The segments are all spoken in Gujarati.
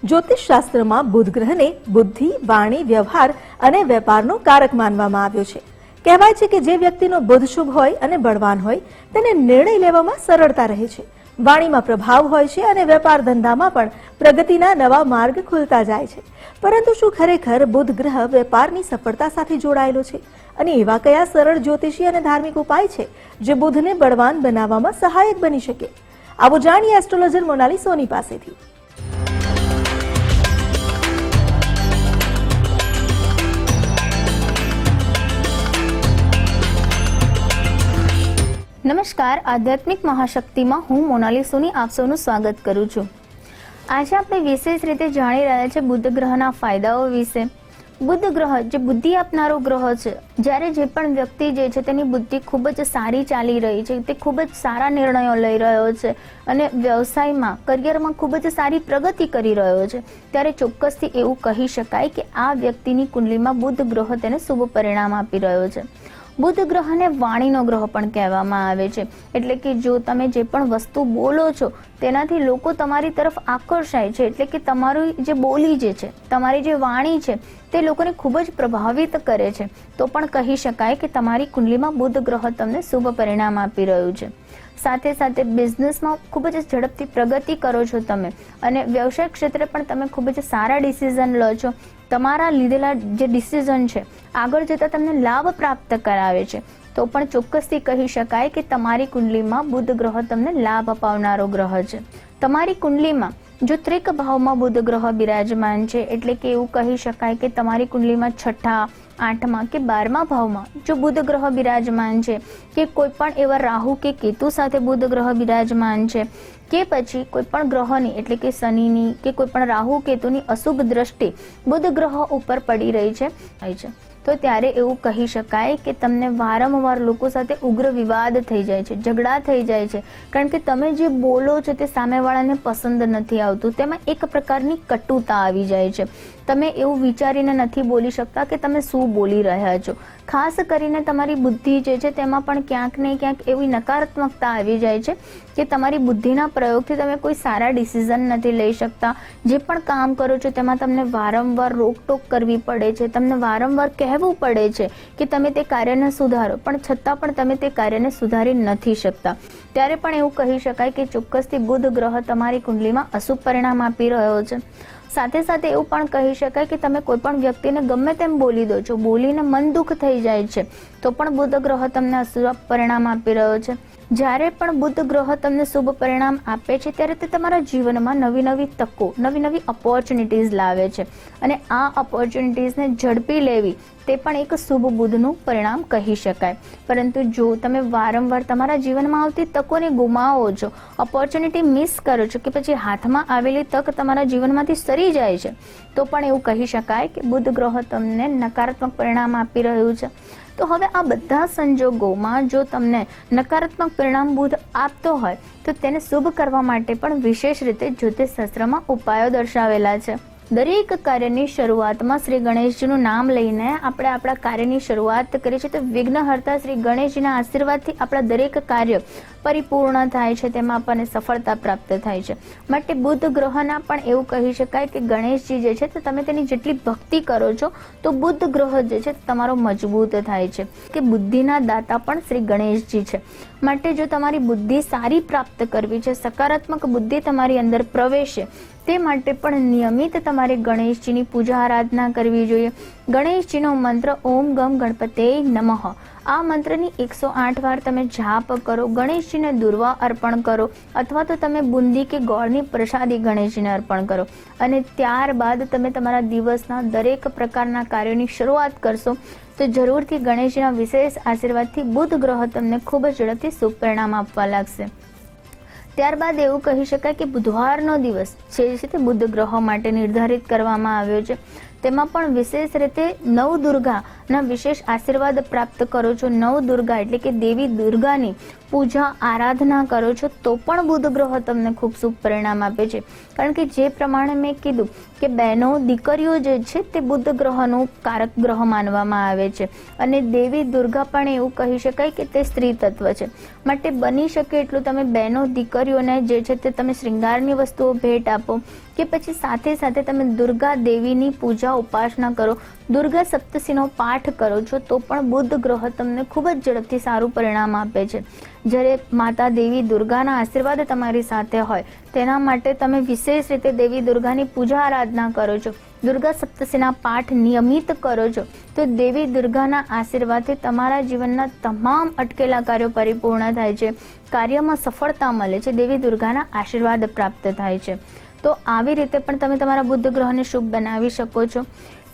જ્યોતિષ શાસ્ત્રમાં બુધ ગ્રહને બુદ્ધિ, વાણી, વ્યવહાર અને વેપારનો કારક માનવામાં આવ્યો છે. કહેવાય છે કે જે વ્યક્તિનો બુધ શુભ હોય અને બળવાન હોય તેને નિર્ણય લેવામાં સરળતા રહે છે, વાણીમાં પ્રભાવ હોય છે અને વેપાર ધંધામાં પણ પ્રગતિના નવા માર્ગ ખુલતા જાય છે. પરંતુ શું ખરેખર બુધ ગ્રહ વેપારની સફળતા સાથે જોડાયેલો છે? અને એવા કયા સરળ જ્યોતિષી અને ધાર્મિક ઉપાય છે જે બુધને બળવાન બનાવવામાં સહાયક બની શકે? આવો જાણીએ એસ્ટ્રોલોજર મોનાલી સોની પાસેથી. નમસ્કાર, આધ્યાત્મિક મહાશક્તિમાં હું મોનાલી સોની આપ સૌનું સ્વાગત કરું છું. આજે આપણે વિશેષ રીતે જાણી રહ્યા છે બુધ ગ્રહના ફાયદાઓ વિશે. બુધ ગ્રહ જે બુદ્ધિ આપનારો ગ્રહ છે, જ્યારે જે પણ વ્યક્તિ જે છે તેની બુદ્ધિ ખૂબ જ સારી ચાલી રહી છે, તે ખૂબ જ સારા નિર્ણયો લઈ રહ્યો છે અને વ્યવસાયમાં, કરિયરમાં ખૂબ જ સારી પ્રગતિ કરી રહ્યો છે, ત્યારે ચોક્કસથી એવું કહી શકાય કે આ વ્યક્તિની કુંડલીમાં બુધ ગ્રહ તેને શુભ પરિણામ આપી રહ્યો છે. બુધ ગ્રહને વાણીનો ગ્રહ પણ કહેવામાં આવે છે, એટલે કે જો તમે જે પણ વસ્તુ બોલો છો તેનાથી લોકો તમારી તરફ આકર્ષાય છે, એટલે કે તમારી જે બોલી જે છે, તમારી જે વાણી છે તે લોકોને ખૂબ જ પ્રભાવિત કરે છે. તો પણ કહી શકાય કે તમારી કુંડલીમાં બુધ ગ્રહ તમને શુભ પરિણામ આપી રહ્યું છે. સાથે સાથે બિઝનેસમાં ખૂબ જ ઝડપથી પ્રગતિ કરો છો તમે, અને વ્યવસાય ક્ષેત્રે પણ તમે ખૂબ જ સારા ડિસિઝન લો છો. તમારા લીધેલા જે ડિસિઝન છે આગળ જતા તમને લાભ પ્રાપ્ત કરાવે છે. તો પણ ચોક્કસથી કહી શકાય કે તમારી કુંડલીમાં બુધ ગ્રહ તમને લાભ અપાવનારો ગ્રહ છે. તમારી કુંડલીમાં જો ત્રિક ભાવમાં બુધ ગ્રહ બિરાજમાન છે, એટલે કે એવું કહી શકાય કે તમારી કુંડલીમાં છઠ્ઠા, 8મા કે 12મા ભાવમાં જો બુધ ગ્રહ બિરાજમાન છે, કે કોઈ પણ એવા રાહુ કે કેતુ સાથે બુધ ગ્રહ બિરાજમાન છે, કે પછી કોઈ પણ ગ્રહોની એટલે કે શનિની કે કોઈ પણ રાહુ કેતુની અશુભ દ્રષ્ટિ બુધ ગ્રહ ઉપર પડી રહી છે, તો ત્યારે એવું કહી શકાય કે તમને વારંવાર લોકો સાથે ઉગ્ર વિવાદ થઈ જાય છે, ઝઘડા થઈ જાય છે, કારણ કે તમે જે બોલો છો તે સામેવાળાને પસંદ નથી આવતું. તેમાં એક પ્રકારની કટુતા આવી જાય છે. તમે એવું વિચારીને નથી બોલી શકતા કે તમે શું બોલી રહ્યા છો. ખાસ કરીને તમારી બુદ્ધિ જે છે તેમાં પણ ક્યાંક ને ક્યાંક એવી નકારાત્મકતા આવી જાય છે કે તમારી બુદ્ધિના પ્રયોગથી તમે કોઈ સારા ડિસિઝન નથી લઈ શકતા. જે પણ કામ કરો છો તેમાં તમને વારંવાર રોકટોક કરવી પડે છે, તમને વારંવાર કહેવું પડે છે કે તમે તે કાર્યને સુધારો, પણ છતાં પણ તમે તે કાર્યને સુધારી નથી શકતા. ત્યારે પણ એવું કહી શકાય કે ચોક્કસથી બુધ ગ્રહ તમારી કુંડલીમાં અશુભ પરિણામ આપી રહ્યો છે. સાથે સાથે એવું પણ કહી શકાય કે તમે કોઈ પણ વ્યક્તિને ગમે તેમ બોલી દો છો, બોલીને મન દુઃખ થઈ જાય છે, તો પણ બુધ ગ્રહ તમને અશુભ પરિણામ આપી રહ્યો છે. જ્યારે પણ બુધ ગ્રહ તમને શુભ પરિણામ આપે છે ત્યારે તે તમારા જીવનમાં નવી નવી તકો, નવી નવી ઓપોર્ચ્યુનિટીઝ લાવે છે, અને આ ઓપોર્ચ્યુનિટીઝને ઝડપી લેવી તે પણ એક શુભ બુધનું પરિણામ કહી શકાય. પરંતુ જો તમે વારંવાર તમારા જીવનમાં આવતી તકોને ગુમાવો છો, ઓપોર્ચ્યુનિટી મિસ કરો છો, કે પછી હાથમાં આવેલી તક તમારા જીવનમાંથી સરી જાય છે, તો પણ એવું કહી શકાય કે બુધ ગ્રહ તમને નકારાત્મક પરિણામ આપી રહ્યું છે. તો હવે આ બધા સંજોગોમાં જો તમને નકારાત્મક પરિણામ બુધ આપતો હોય તો તેને શુભ કરવા માટે પણ વિશેષ રીતે જ્યોતિષ શાસ્ત્રમાં ઉપાયો દર્શાવેલા છે. દરેક કાર્યની શરૂઆતમાં શ્રી ગણેશજીનું નામ લઈને આપણે આપણા કાર્યની શરૂઆત કરીએ છીએ, તો વિઘ્નહર્તા શ્રી ગણેશજીના આશીર્વાદથી આપણા દરેક કાર્ય પરિપૂર્ણ થાય છે, તેમાં આપણને સફળતા પ્રાપ્ત થાય છે. માટે બુધ ગ્રહના પણ એવું કહી શકાય કે ગણેશજી જે છે તો તમે તેની જેટલી ભક્તિ કરો છો તો બુધ ગ્રહ જે છે તમારો મજબૂત થાય છે, કે બુદ્ધિના દાતા પણ શ્રી ગણેશજી છે. માટે જો તમારી બુદ્ધિ સારી પ્રાપ્ત કરવી છે, સકારાત્મક બુદ્ધિ તમારી અંદર પ્રવેશે, તે માટે પણ નિયમિત તમારે ગણેશજીની પૂજા આરાધના કરવી જોઈએ. ગણેશજીનો મંત્ર ઓમ ગમ ગણપતે નમઃ, આ મંત્રની 108 વાર તમે જાપ કરો, ગણેશજીને દુર્વા અર્પણ કરો, અથવા તો તમે બુંદી કે ગોળની પ્રસાદી ગણેશજીને અર્પણ કરો, અને ત્યારબાદ તમે તમારા દિવસના દરેક પ્રકારના કાર્યોની શરૂઆત કરશો, તો જરૂરથી ગણેશજીના વિશેષ આશીર્વાદથી બુધ ગ્રહ તમને ખૂબ જ ઝડપથી શુભ પરિણામ આપવા લાગશે. ત્યારબાદ એવું કહી શકાય કે બુધવારનો દિવસ છે તે બુધ ગ્રહ માટે નિર્ધારિત કરવામાં આવ્યો છે. તેમાં પણ વિશેષ રીતે નવદુર્ગા ના વિશેષ આશીર્વાદ પ્રાપ્ત કરો છો, નવ દુર્ગા એટલે કે દેવી દુર્ગાની પૂજા આરાધના કરો છો, તો પણ બુધ ગ્રહ તમને ખૂબ શુભ પરિણામ આપે છે. કારણ કે જે પ્રમાણે મેં કીધું કે બહેનો દીકરીઓ જે છે તે બુધ ગ્રહનું કારક ગ્રહ માનવામાં આવે છે, અને દેવી દુર્ગા પણ એવું કહી શકાય કે તે સ્ત્રી તત્વ છે. માટે બની શકે એટલું તમે બહેનો દીકરીઓને જે છે તે તમે શ્રૃંગારની વસ્તુઓ ભેટ આપો, કે પછી સાથે સાથે તમે દુર્ગા દેવીની પૂજા ઉપાસના કરો, દુર્ગા સપ્તશીનો પાઠ કરો છો, તો પણ બુધ ગ્રહ તમને ખૂબ જ ઝડપથી સારું પરિણામ આપે છે. જ્યારે માતા દેવી દુર્ગાના આશીર્વાદ તમારી સાથે હોય તેના માટે તમે વિશેષ રીતે દેવી દુર્ગાની પૂજા આરાધના કરો છો, દુર્ગા સપ્તશીના પાઠ નિયમિત કરો છો, તો દેવી દુર્ગાના આશીર્વાદથી તમારા જીવનના તમામ અટકેલા કાર્યો પરિપૂર્ણ થાય છે, કાર્યમાં સફળતા મળે છે, દેવી દુર્ગાના આશીર્વાદ પ્રાપ્ત થાય છે. તો આવી રીતે પણ તમે તમારા બુધ ગ્રહને શુભ બનાવી શકો છો.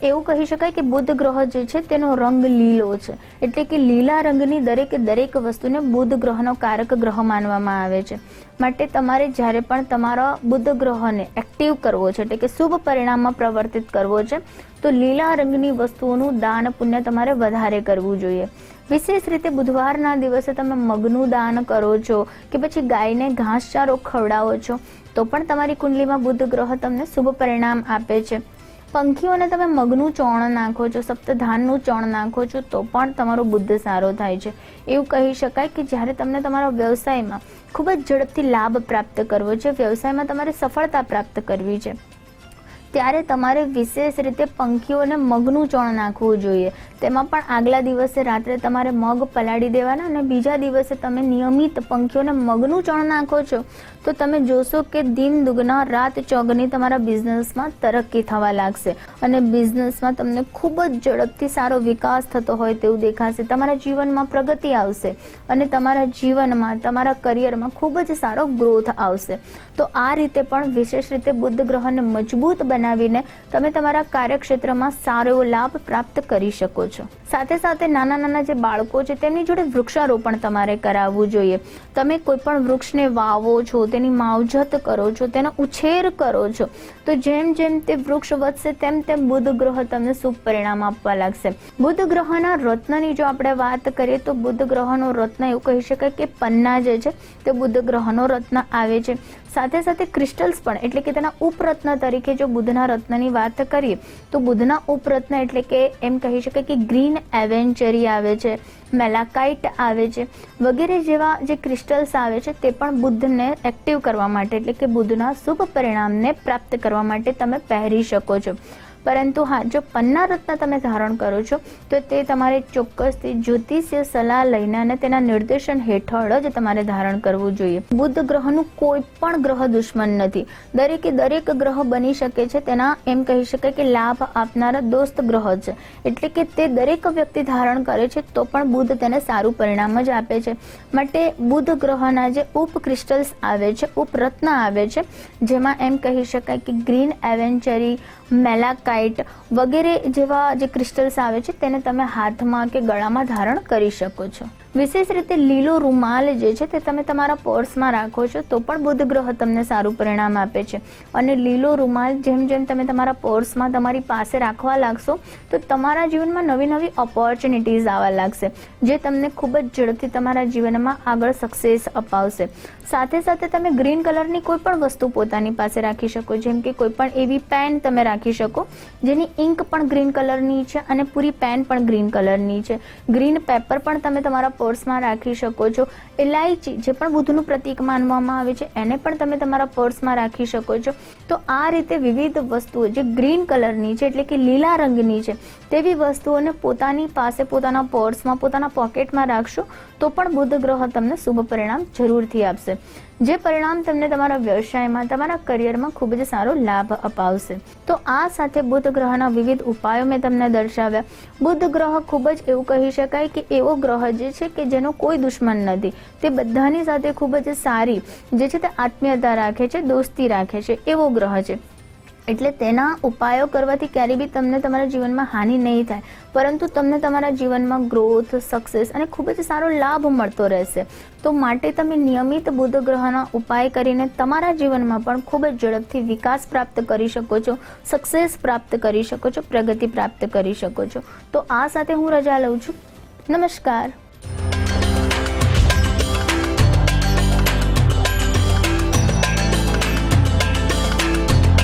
એવું કહી શકાય કે બુધ ગ્રહ જે છે તેનો રંગ લીલો છે, એટલે કે લીલા રંગની દરેક વસ્તુને બુધ ગ્રહનો કારક ગ્રહ માનવામાં આવે છે. માટે તમારે જ્યારે પણ તમારા બુધ ગ્રહને એક્ટિવ કરવો છે, એટલે કે શુભ પરિણામમાં પ્રવર્તિત કરવો છે, તો લીલા રંગની વસ્તુઓનું દાન પુણ્ય તમારે વધારે કરવું જોઈએ. વિશેષ રીતે બુધવારના દિવસે તમે મગનું દાન કરો છો, કે પછી ગાયને ઘાસચારો ખવડાવો છો, તો પણ તમારી કુંડલીમાં બુધ ગ્રહ તમને શુભ પરિણામ આપે છે. પંખીઓને તમે મગનું ચોણ નાખો છો, સપ્તધાનનું ચોણ નાખો છો, તો પણ તમારો બુદ્ધ સારો થાય છે. એવું કહી શકાય કે જ્યારે તમને તમારા વ્યવસાયમાં ખૂબ જ ઝડપથી લાભ પ્રાપ્ત કરવો છે, વ્યવસાયમાં તમારે સફળતા પ્રાપ્ત કરવી છે, ત્યારે તમારે વિશેષ રીતે પંખીઓને મગનું ચોણ નાખવું જોઈએ. તેમાં પણ આગલા દિવસે રાત્રે તમારે મગ પલાળી દેવાના, અને બીજા દિવસે તમે નિયમિત પંખીઓને મગનું ચોણ નાખો છો, તો તમે જોશો કે દિન દુગના રાત ચોગની તમારા બિઝનેસમાં તરક્કી થવા લાગશે, અને બિઝનેસમાં તમને ખૂબ જ ઝડપથી સારો વિકાસ થતો હોય તેવું દેખાશે, તમારા જીવનમાં પ્રગતિ આવશે, અને તમારા જીવનમાં તમારા કરિયરમાં ખૂબ જ સારો ગ્રોથ આવશે. તો આ રીતે પણ વિશેષ રીતે બુધ ગ્રહને મજબૂત બનાવીને તમે તમારા કાર્યક્ષેત્રમાં સારો એવો લાભ પ્રાપ્ત કરી શકો છો. સાથે સાથે નાના જે બાળકો છે તેમની જોડે વૃક્ષારોપણ તમારે કરાવવું જોઈએ. તમે કોઈ પણ વૃક્ષને વાવો છો, તેની માવજત કરો છો, તેનો ઉછેર કરો છો, તો જેમ જેમ તે વૃક્ષ વધશે તેમ તેમ બુધ ગ્રહ તમને શુભ પરિણામ આપવા લાગશે. બુધ ગ્રહના રત્નની જો આપણે વાત કરીએ તો બુધ ગ્રહનો રત્ન એવું કહી શકાય કે પન્ના જે છે તે બુધ ગ્રહનો રત્ન આવે છે. સાથે સાથે ક્રિસ્ટલ્સ પણ, એટલે કે તેના ઉપરત્ન તરીકે જો બુધના રત્નની વાત કરીએ તો બુધના ઉપરત્ન એટલે કે એમ કહી શકાય કે ગ્રીન એવેન્ચરી આવે છે, મેલાકાઇટ આવે છે, વગેરે જેવા જે ક્રિસ્ટલ્સ આવે છે તે પણ બુધને એક્ટિવ કરવા માટે, એટલે કે બુધના શુભ પરિણામને પ્રાપ્ત કરવા માટે તમે પહેરી શકો છો. પરંતુ હા, જો પન્ના રત્ન તમે ધારણ કરો છો તો તે તમારે ચોક્કસથી જ્યોતિષીય સલાહ લઈને અને તેના નિર્દેશન હેઠળ જ તમારે ધારણ કરવું જોઈએ. બુધ ગ્રહનું કોઈ પણ ગ્રહ દુશ્મન નથી, દરેક ગ્રહ બની શકે છે તેના એમ કહી શકાય કે લાભ આપનારા દોસ્ત ગ્રહ છે, એટલે કે તે દરેક વ્યક્તિ ધારણ કરે છે તો પણ બુધ તેને સારું પરિણામ જ આપે છે. માટે બુધ ગ્રહના જે ઉપ ક્રિસ્ટલ્સ આવે છે, ઉપરત્ન આવે છે, જેમાં એમ કહી શકાય કે ગ્રીન એવેન્ચરી, મેલાકાઇટ વગેરે જેવા જે ક્રિસ્ટલ્સ આવે છે તેને તમે હાથમાં કે ગળામાં ધારણ કરી શકો છો. વિશેષ રીતે લીલો રૂમાલ જે છે તે તમે તમારા પર્સમાં રાખો છો તો પણ બુધ ગ્રહ તમને સારું પરિણામ આપે છે. અને લીલો રૂમાલ જેમ જેમ તમે તમારા પર્સમાં તમારી પાસે રાખવા લાગશો તો તમારા જીવનમાં નવી ઓપોર્ચ્યુનિટીઝ આવવા લાગશે, જે તમને ખૂબ જ ઝડપથી તમારા જીવનમાં આગળ સક્સેસ અપાવશે. સાથે સાથે તમે ગ્રીન કલરની કોઈ પણ વસ્તુ પોતાની પાસે રાખી શકો, જેમ કે કોઈ પણ એવી પેન તમે રાખી શકો જેની ઇંક પણ ગ્રીન કલરની છે અને પૂરી પેન પણ ગ્રીન કલરની છે. ગ્રીન પેપર પણ તમે તમારા પર્સમાં રાખી શકો છો. ઇલાયચી જે પણ બુધનું પ્રતીક માનવામાં આવે છે એને પણ તમે તમારા પર્સમાં રાખી શકો છો. તો આ રીતે વિવિધ વસ્તુઓ જે ગ્રીન કલરની છે, એટલે કે લીલા રંગની છે, તેવી વસ્તુઓને પોતાની પાસે પોતાના પર્સમાં, પોતાના પોકેટમાં રાખશો તો પણ બુધ ગ્રહ તમને શુભ પરિણામ જરૂરથી આપશે, જે પરિણામ તમને તમારા વ્યવસાયમાં, તમારા કરિયરમાં ખૂબ જ સારો લાભ અપાવશે. તો આ સાથે બુધ ગ્રહના વિવિધ ઉપાયો મેં તમને દર્શાવ્યા. બુધ ગ્રહ ખૂબ જ એવું કહી શકાય કે એવો ગ્રહ જે છે કે જેનો કોઈ દુશ્મન નથી, તે બધાની સાથે ખૂબ જ સારી જે છે તે આત્મીયતા રાખે છે, દોસ્તી રાખે છે, એવો ગ્રહ છે. એટલે તેના ઉપાયો કરવાથી ક્યારેય બી તમને તમારા જીવનમાં હાનિ નહીં થાય, પરંતુ તમને તમારા જીવનમાં ગ્રોથ, સક્સેસ અને ખૂબ જ સારો લાભ મળતો રહેશે. તો માટે તમે નિયમિત બુધ ગ્રહના ઉપાય કરીને તમારા જીવનમાં પણ ખૂબ જ ઝડપથી વિકાસ પ્રાપ્ત કરી શકો છો, સક્સેસ પ્રાપ્ત કરી શકો છો, પ્રગતિ પ્રાપ્ત કરી શકો છો. તો આ સાથે હું રજા લઉં છું. નમસ્કાર.